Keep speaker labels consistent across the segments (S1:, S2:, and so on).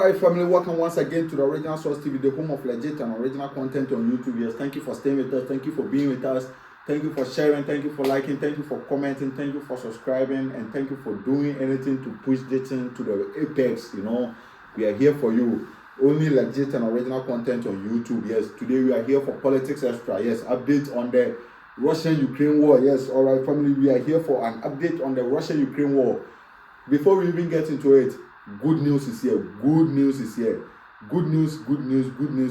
S1: Hi family, welcome once again to the Original Source TV, the home of legit and original content on YouTube. Yes, thank you for staying with us, thank you for being with us, thank you for sharing, thank you for liking, thank you for commenting, thank you for subscribing, and thank you for doing anything to push this thing to the apex. We are here for you. Only legit and original content on YouTube. Yes, today we are here for Politics Extra. Yes, update on the Russian-Ukraine war. Yes, all right family, we are here for an update on the Russian-Ukraine war. Before we even get into it, good news is here. Good news is here. Good news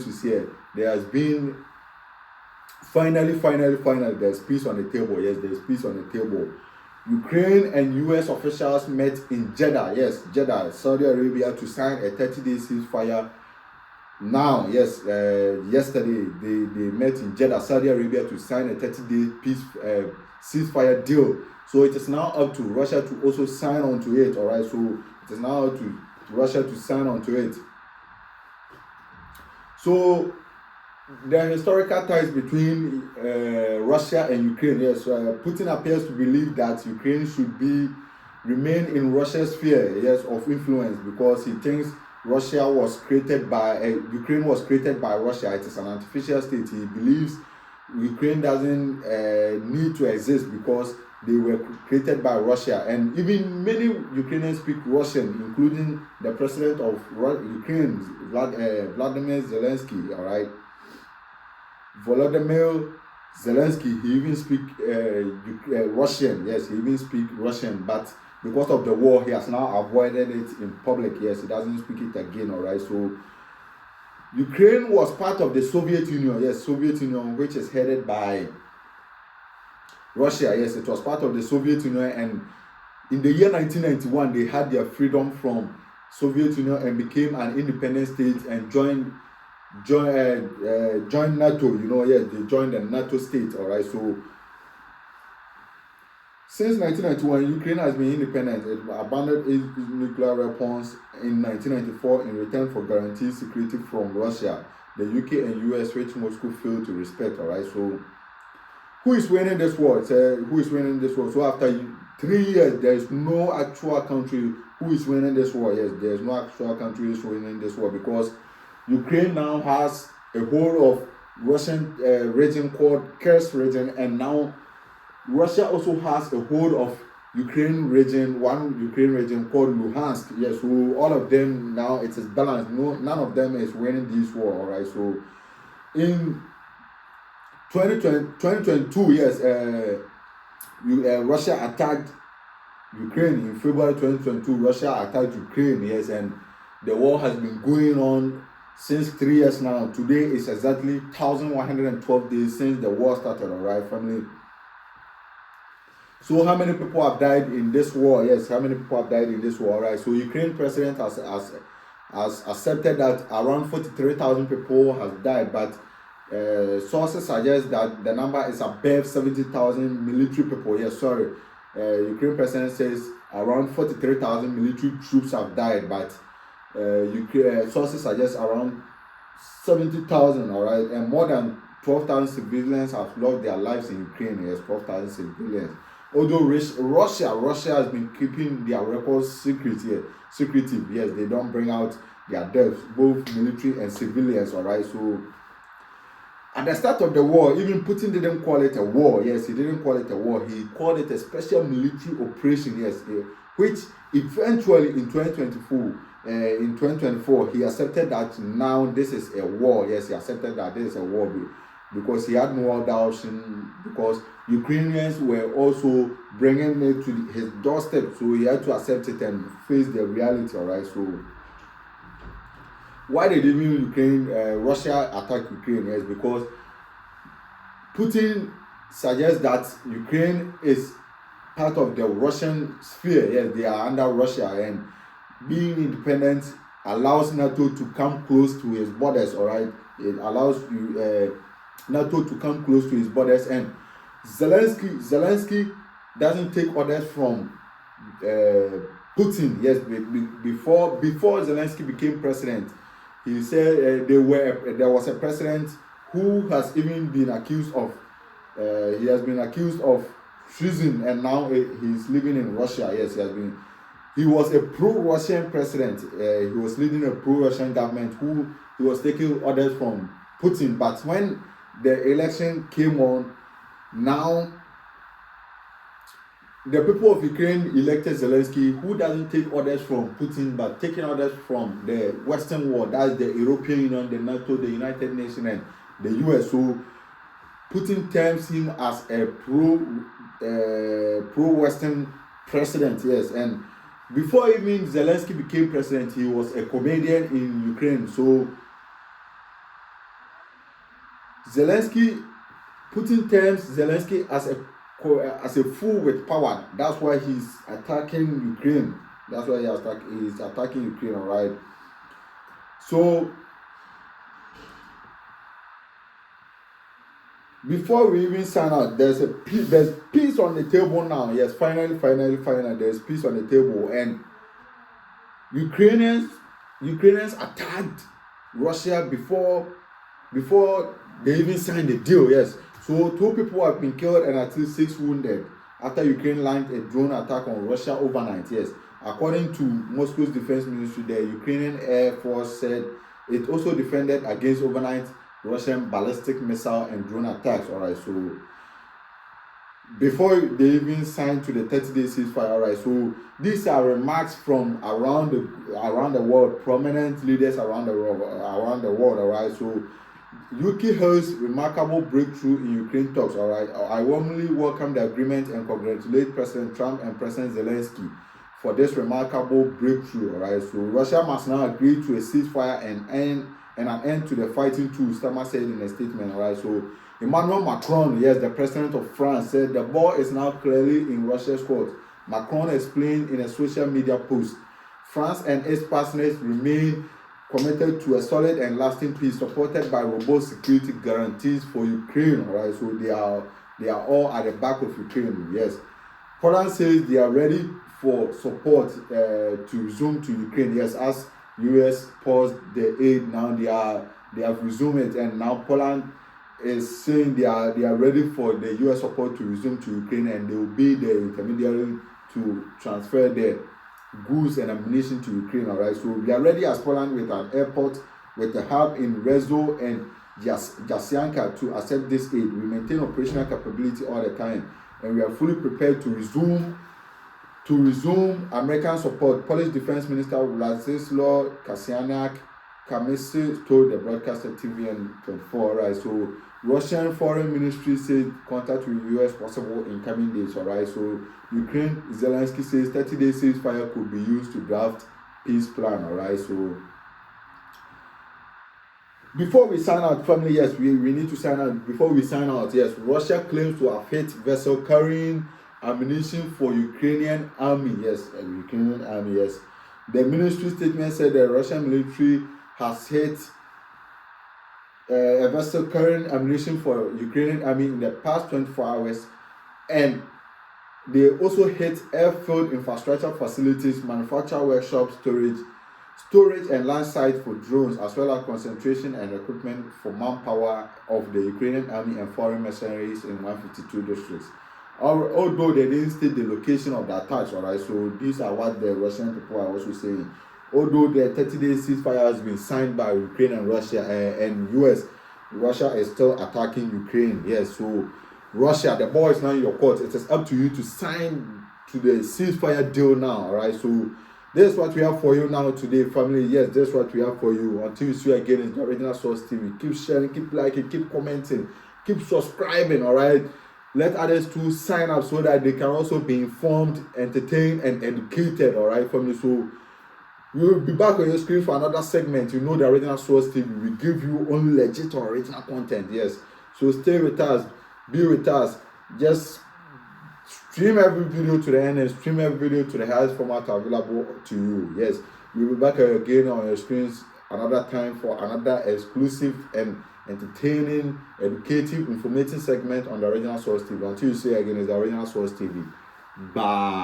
S1: is here. There has been finally, there's peace on the table. Yes, there's peace on the table. Ukraine and US officials met in Jeddah. Yes, Jeddah, Saudi Arabia, to sign a 30-day ceasefire. Now, yes, yesterday they met in Jeddah, Saudi Arabia, to sign a 30-day peace ceasefire deal. So it is now up to Russia to also sign on to it. All right, so it is now up to Russia to sign on to it. So the historical ties between Russia and Ukraine. Yes, Putin appears to believe that Ukraine should remain in Russia's sphere, yes, of influence, because he thinks Russia was created by Ukraine was created by Russia. It is an artificial state. He believes Ukraine doesn't need to exist because they were created by Russia. And even many Ukrainians speak Russian, including the president of Ukraine, Vladimir Zelensky. All right, Volodymyr Zelensky. He even speak Russian. Yes, he even speak Russian, but because of the war, he has now avoided it in public. Yes, he doesn't speak it again. All right, so Ukraine was part of the Soviet Union. Yes, Soviet Union, which is headed by Russia. Yes, it was part of the Soviet Union, and in the year 1991 they had their freedom from Soviet Union and became an independent state and joined NATO. Yes, they joined the NATO state. All right, so since 1991, Ukraine has been independent. It abandoned its nuclear weapons in 1994 in return for guaranteed security from Russia, the UK and US, which Moscow failed to respect. All right, so who is winning this war? Who is winning this war? So after 3 years, there is no actual country who is winning this war. Yes, there is no actual country who is winning this war because Ukraine now has a whole of Russian region called Kursk region, and now Russia also has a whole of one Ukraine region called Luhansk. Yes, so all of them now it is balanced. None of them is winning this war. All right, so in 2022, yes, Russia attacked Ukraine in February 2022. Russia attacked Ukraine, yes, and the war has been going on since 3 years now. Today is exactly 1,112 days since the war started. All right, family. So how many people have died in this war? Yes, how many people have died in this war? All right, so Ukraine president has accepted that around 43,000 people have died, but sources suggest that the number is above 70,000 military people. Yes, sorry. Ukraine president says around 43,000 military troops have died, but sources suggest around 70,000. All right, and more than 12,000 civilians have lost their lives in Ukraine. Yes, 12,000 civilians. Although Russia has been keeping their records secretive. Yes, they don't bring out their deaths, both military and civilians. All right, so at the start of the war, even Putin didn't call it a war. Yes, he didn't call it a war. He called it a special military operation. Yes, which eventually in 2024, he accepted that now this is a war. Yes, he accepted that this is a war because he had no other option, because Ukrainians were also bringing it to his doorstep, so he had to accept it and face the reality. All right, so why did Russia attack Ukraine? Yes, because Putin suggests that Ukraine is part of the Russian sphere. Yes, they are under Russia, and being independent allows NATO to come close to his borders. All right, it allows NATO to come close to his borders, and Zelensky doesn't take orders from Putin. Yes, before Zelensky became president, he said there was a president who has even been accused of treason, and now he's living in Russia. Yes, he has been he was a pro-Russian president. He was leading a pro-Russian government who he was taking orders from Putin. But when the election came on, now the people of Ukraine elected Zelensky, who doesn't take orders from Putin, but taking orders from the Western world, that's the European Union, the NATO, the United Nations, and the US. So Putin terms him as a pro-Western president, yes. And before even Zelensky became president, he was a comedian in Ukraine. So Putin terms Zelensky as a fool with power. That's why he's attacking Ukraine. That's why he's attacking Ukraine, all right? So before we even sign out, there's peace on the table now. Yes, finally, there's peace on the table. And Ukrainians attacked Russia before they even signed the deal. Yes, so 2 people have been killed and at least 6 wounded after Ukraine launched a drone attack on Russia overnight. Yes, according to Moscow's defense ministry, the Ukrainian Air Force said it also defended against overnight Russian ballistic missile and drone attacks. All right, so before they even signed to the 30-day ceasefire, all right. So these are remarks from around the world, prominent leaders around the world, all right. So UK holds remarkable breakthrough in Ukraine talks, all right. I warmly welcome the agreement and congratulate President Trump and President Zelensky for this remarkable breakthrough, all right. So Russia must now agree to a ceasefire and an end to the fighting too, Starmer said in a statement, all right. So Emmanuel Macron, yes, the president of France, said the ball is now clearly in Russia's court. Macron explained in a social media post, France and its partners remain committed to a solid and lasting peace supported by robust security guarantees for Ukraine, all right. So they are all at the back of Ukraine, yes. Poland says they are ready for support to resume to Ukraine, yes, as US paused the aid. Now they have resumed it, and now Poland is saying they are ready for the US support to resume to Ukraine, and they will be the intermediary to transfer the goods and ammunition to Ukraine, all right. So we are ready as Poland with an airport with a hub in Rezo and Jasyanka to accept this aid. We maintain operational capability all the time, and we are fully prepared to resume American support, Polish Defense Minister Władysław Kamysz told the broadcaster TVN24, right? So Russian Foreign Ministry said contact with US possible in coming days, all right? So Ukraine, Zelensky says 30-day ceasefire could be used to draft peace plan, all right? So before we sign out, family, yes, we need to sign out. Before we sign out, yes, Russia claims to have hit vessel carrying ammunition for Ukrainian army, yes, Ukrainian army, yes. The ministry statement said the Russian military has hit a vessel carrying ammunition for Ukrainian army in the past 24 hours, and they also hit airfield infrastructure facilities, manufacture workshops, storage and land sites for drones, as well as concentration and recruitment for manpower of the Ukrainian army and foreign mercenaries in 152 districts. Although they didn't state the location of the attacks, all right, so these are what the Russian people are also saying. Although the 30-day ceasefire has been signed by Ukraine and Russia and US, Russia is still attacking Ukraine. Yes, so Russia, the ball is now in your court. It is up to you to sign to the ceasefire deal now, all right? So this is what we have for you now today, family. Yes, this is what we have for you. Until you see you again, it's the Original Source TV. Keep sharing, keep liking, keep commenting, keep subscribing, all right? Let others too sign up so that they can also be informed, entertained, and educated, all right, family? So we will be back on your screen for another segment. You know, the Original Source TV, we give you only legit or original content, yes. So stay with us, be with us. Just stream every video to the end and stream every video to the highest format available to you, yes. We'll be back again on your screens another time for another exclusive and entertaining, educative, informative segment on the Original Source TV. Until you see again, it's the Original Source TV. Bye.